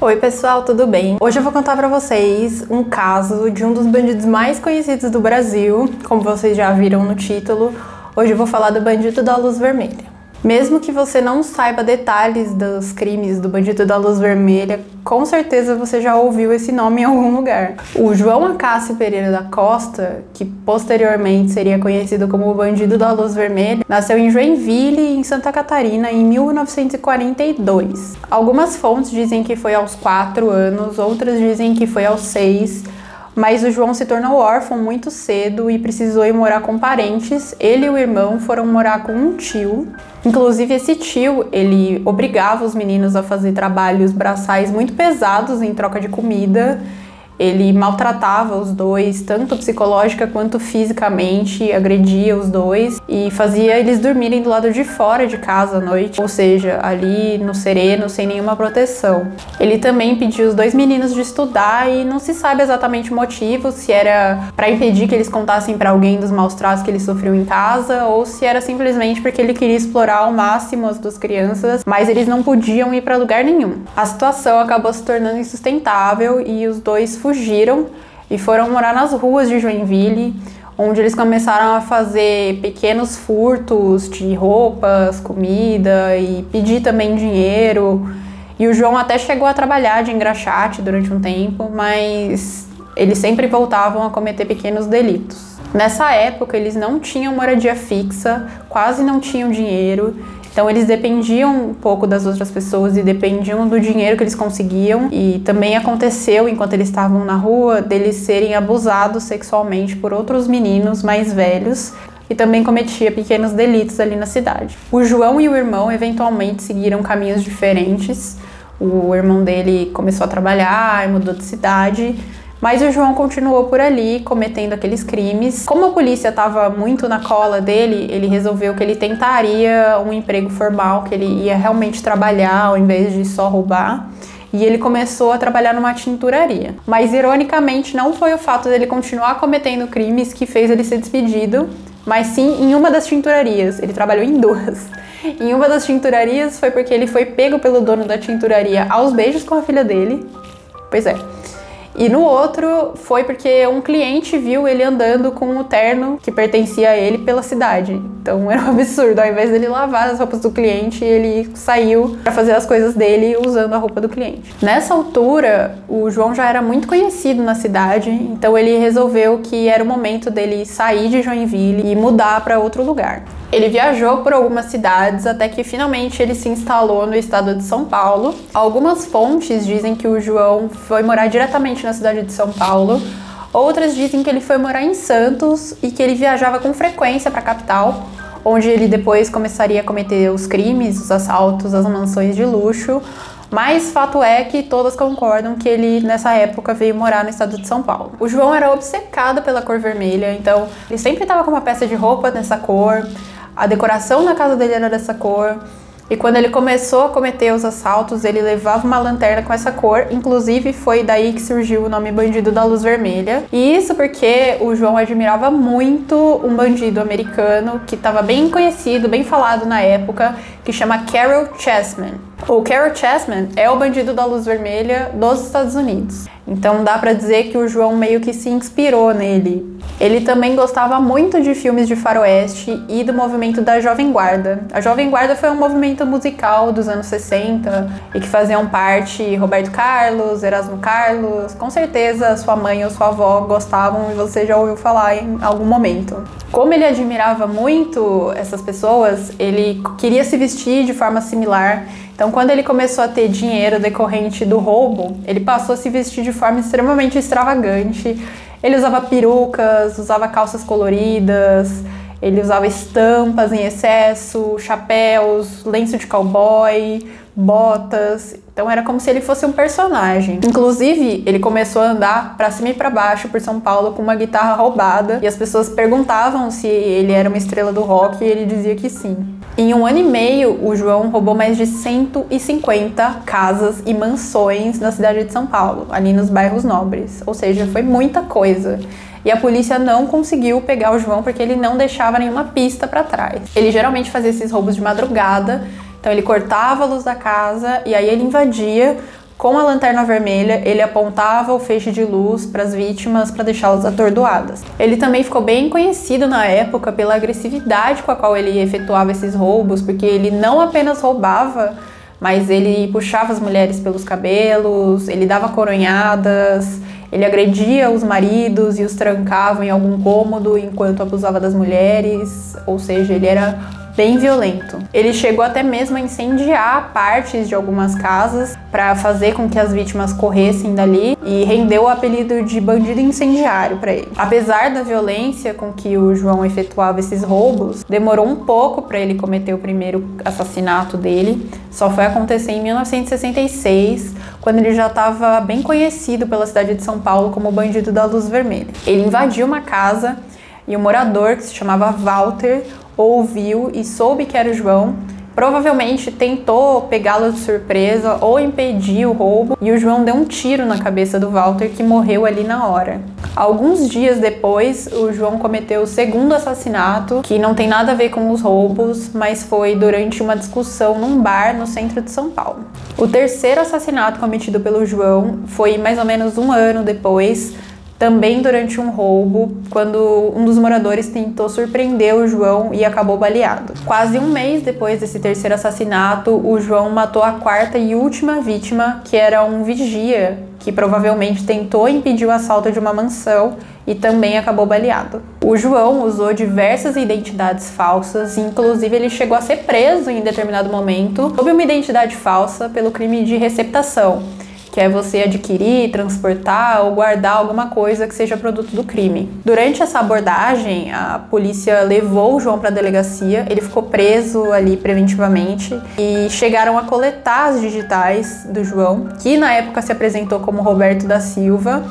Oi pessoal, tudo bem? Hoje eu vou contar pra vocês um caso de um dos bandidos mais conhecidos do Brasil, como vocês já viram no título. Hoje eu vou falar do Bandido da Luz Vermelha. Mesmo que você não saiba detalhes dos crimes do Bandido da Luz Vermelha, com certeza você já ouviu esse nome em algum lugar. O João Acácio Pereira da Costa, que posteriormente seria conhecido como o Bandido da Luz Vermelha, nasceu em Joinville, em Santa Catarina, em 1942. Algumas fontes dizem que foi aos 4 anos, outras dizem que foi aos 6, mas o João se tornou órfão muito cedo e precisou ir morar com parentes. Ele e o irmão foram morar com um tio. Inclusive, esse tio, ele obrigava os meninos a fazer trabalhos braçais muito pesados em troca de comida. Ele maltratava os dois, tanto psicológica quanto fisicamente, agredia os dois e fazia eles dormirem do lado de fora de casa à noite, ou seja, ali no sereno, sem nenhuma proteção. Ele também pediu os dois meninos de estudar e não se sabe exatamente o motivo, se era para impedir que eles contassem para alguém dos maus tratos que eles sofriam em casa, ou se era simplesmente porque ele queria explorar ao máximo as duas crianças, mas eles não podiam ir para lugar nenhum. A situação acabou se tornando insustentável e os dois fugiram e foram morar nas ruas de Joinville, onde eles começaram a fazer pequenos furtos de roupas, comida e pedir também dinheiro. E o João até chegou a trabalhar de engraxate durante um tempo, mas eles sempre voltavam a cometer pequenos delitos. Nessa época eles não tinham moradia fixa, quase não tinham dinheiro. Então eles dependiam um pouco das outras pessoas e dependiam do dinheiro que eles conseguiam. E também aconteceu, enquanto eles estavam na rua, deles serem abusados sexualmente por outros meninos mais velhos e também cometia pequenos delitos ali na cidade. O João e o irmão eventualmente seguiram caminhos diferentes. O irmão dele começou a trabalhar, mudou de cidade, mas o João continuou por ali, cometendo aqueles crimes. Como a polícia estava muito na cola dele, ele resolveu que ele tentaria um emprego formal, que ele ia realmente trabalhar ao invés de só roubar. E ele começou a trabalhar numa tinturaria. Mas, ironicamente, não foi o fato dele continuar cometendo crimes que fez ele ser despedido, mas sim em uma das tinturarias. Ele trabalhou em duas. Em uma das tinturarias foi porque ele foi pego pelo dono da tinturaria aos beijos com a filha dele. Pois é. E no outro foi porque um cliente viu ele andando com um terno que pertencia a ele pela cidade. Então era um absurdo, ao invés dele lavar as roupas do cliente, ele saiu para fazer as coisas dele usando a roupa do cliente. Nessa altura, o João já era muito conhecido na cidade, então ele resolveu que era o momento dele sair de Joinville e mudar para outro lugar. Ele viajou por algumas cidades até que finalmente ele se instalou no estado de São Paulo. Algumas fontes dizem que o João foi morar diretamente na cidade de São Paulo. Outras dizem que ele foi morar em Santos e que ele viajava com frequência para a capital, onde ele depois começaria a cometer os crimes, os assaltos, as mansões de luxo. Mas fato é que todas concordam que ele, nessa época, veio morar no estado de São Paulo. O João era obcecado pela cor vermelha, então ele sempre estava com uma peça de roupa dessa cor. A decoração na casa dele era dessa cor. E quando ele começou a cometer os assaltos, ele levava uma lanterna com essa cor. Inclusive, foi daí que surgiu o nome Bandido da Luz Vermelha. E isso porque o João admirava muito um bandido americano que estava bem conhecido, bem falado na época, que chama Carol Chessman. O Carol Chessman é o Bandido da Luz Vermelha dos Estados Unidos. Então dá pra dizer que o João meio que se inspirou nele. Ele também gostava muito de filmes de faroeste e do movimento da Jovem Guarda. A Jovem Guarda foi um movimento musical dos anos 60 e que faziam parte Roberto Carlos, Erasmo Carlos. Com certeza sua mãe ou sua avó gostavam e você já ouviu falar em algum momento. Como ele admirava muito essas pessoas, ele queria se vestir de forma similar. Então, quando ele começou a ter dinheiro decorrente do roubo, ele passou a se vestir de forma extremamente extravagante. Ele usava perucas, usava calças coloridas, ele usava estampas em excesso, chapéus, lenço de cowboy, botas. Então era como se ele fosse um personagem. Inclusive, ele começou a andar pra cima e pra baixo por São Paulo com uma guitarra roubada. E as pessoas perguntavam se ele era uma estrela do rock e ele dizia que sim. Em 1 ano e meio, o João roubou mais de 150 casas e mansões na cidade de São Paulo, ali nos bairros nobres. Ou seja, foi muita coisa. E a polícia não conseguiu pegar o João porque ele não deixava nenhuma pista pra trás. Ele geralmente fazia esses roubos de madrugada, então ele cortava a luz da casa e aí ele invadia Com a lanterna vermelha, ele apontava o feixe de luz para as vítimas para deixá-las atordoadas. Ele também ficou bem conhecido na época pela agressividade com a qual ele efetuava esses roubos, porque ele não apenas roubava, mas ele puxava as mulheres pelos cabelos, ele dava coronhadas, ele agredia os maridos e os trancava em algum cômodo enquanto abusava das mulheres, ou seja, ele era bem violento. Ele chegou até mesmo a incendiar partes de algumas casas para fazer com que as vítimas corressem dali e rendeu o apelido de bandido incendiário para ele. Apesar da violência com que o João efetuava esses roubos, demorou um pouco para ele cometer o primeiro assassinato dele. Só foi acontecer em 1966, quando ele já estava bem conhecido pela cidade de São Paulo como o bandido da luz vermelha. Ele invadiu uma casa e o morador, que se chamava Walter, ouviu e soube que era o João. Provavelmente tentou pegá-lo de surpresa ou impedir o roubo, e o João deu um tiro na cabeça do Walter, que morreu ali na hora. Alguns dias depois, o João cometeu o segundo assassinato, que não tem nada a ver com os roubos, mas foi durante uma discussão num bar no centro de São Paulo. O terceiro assassinato cometido pelo João foi mais ou menos um ano depois, também durante um roubo, quando um dos moradores tentou surpreender o João e acabou baleado. Quase um mês depois desse terceiro assassinato, o João matou a quarta e última vítima, que era um vigia, que provavelmente tentou impedir o assalto de uma mansão e também acabou baleado. O João usou diversas identidades falsas, inclusive ele chegou a ser preso em determinado momento sob uma identidade falsa pelo crime de receptação, que é você adquirir, transportar ou guardar alguma coisa que seja produto do crime. Durante essa abordagem, a polícia levou o João para a delegacia, ele ficou preso ali preventivamente e chegaram a coletar as digitais do João, que na época se apresentou como Roberto da Silva,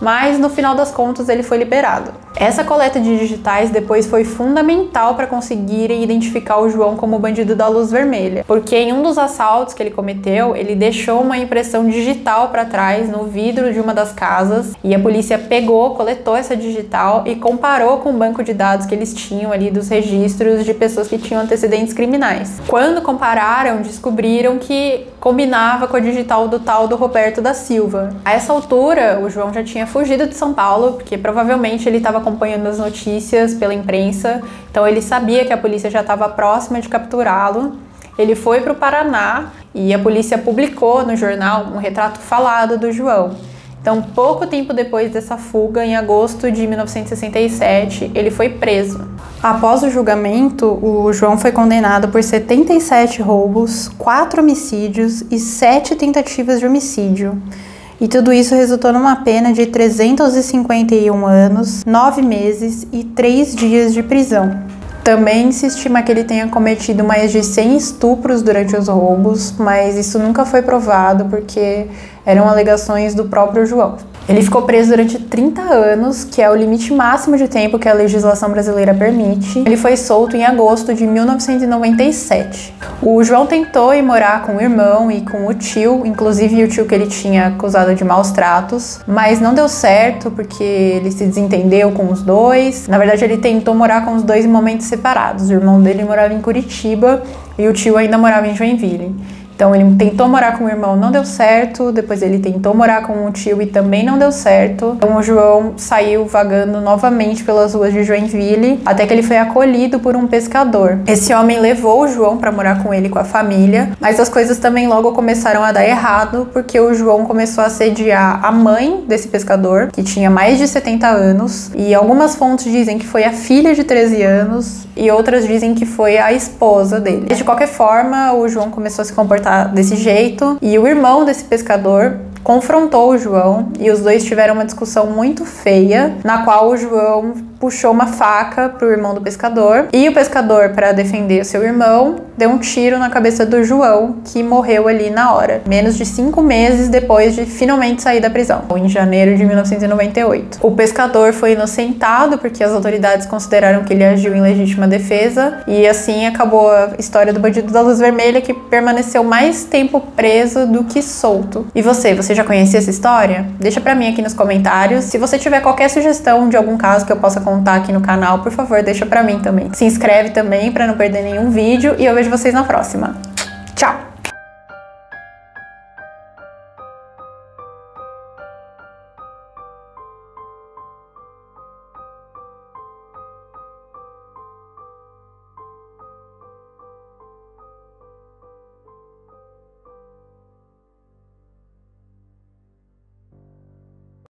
mas no final das contas ele foi liberado. Essa coleta de digitais depois foi fundamental para conseguirem identificar o João como o bandido da luz vermelha, porque em um dos assaltos que ele cometeu, ele deixou uma impressão digital para trás no vidro de uma das casas e a polícia pegou, coletou essa digital e comparou com o banco de dados que eles tinham ali dos registros de pessoas que tinham antecedentes criminais. Quando compararam, descobriram que combinava com a digital do tal do Roberto da Silva. A essa altura, o João já tinha fugido de São Paulo, porque provavelmente ele estava acompanhando as notícias pela imprensa, então ele sabia que a polícia já estava próxima de capturá-lo. Ele foi para o Paraná e a polícia publicou no jornal um retrato falado do João. Então, pouco tempo depois dessa fuga, em agosto de 1967, ele foi preso. Após o julgamento, o João foi condenado por 77 roubos, 4 homicídios e 7 tentativas de homicídio. E tudo isso resultou numa pena de 351 anos, 9 meses e 3 dias de prisão. Também se estima que ele tenha cometido mais de 100 estupros durante os roubos, mas isso nunca foi provado porque eram alegações do próprio João. Ele ficou preso durante 30 anos, que é o limite máximo de tempo que a legislação brasileira permite. Ele foi solto em agosto de 1997. O João tentou ir morar com o irmão e com o tio, inclusive o tio que ele tinha acusado de maus tratos, mas não deu certo porque ele se desentendeu com os dois. Na verdade, ele tentou morar com os dois em momentos separados. O irmão dele morava em Curitiba e o tio ainda morava em Joinville. Então ele tentou morar com o irmão, não deu certo, depois ele tentou morar com o tio e também não deu certo. Então o João saiu vagando novamente pelas ruas de Joinville, até que ele foi acolhido por um pescador. Esse homem levou o João para morar com ele, com a família, mas as coisas também logo começaram a dar errado, porque o João começou a assediar a mãe desse pescador, que tinha mais de 70 anos, e algumas fontes dizem que foi a filha de 13 anos, e outras dizem que foi a esposa dele. De qualquer forma, o João começou a se comportar desse jeito, e o irmão desse pescador confrontou o João e os dois tiveram uma discussão muito feia, na qual o João puxou uma faca pro irmão do pescador e o pescador, para defender o seu irmão, deu um tiro na cabeça do João, que morreu ali na hora, menos de 5 meses depois de finalmente sair da prisão, em janeiro de 1998. O pescador foi inocentado porque as autoridades consideraram que ele agiu em legítima defesa e assim acabou a história do bandido da luz vermelha, que permaneceu mais tempo preso do que solto. E você já conhecia essa história? Deixa pra mim aqui nos comentários. Se você tiver qualquer sugestão de algum caso que eu possa contar aqui no canal, por favor, deixa pra mim também. Se inscreve também pra não perder nenhum vídeo e eu vejo vocês na próxima.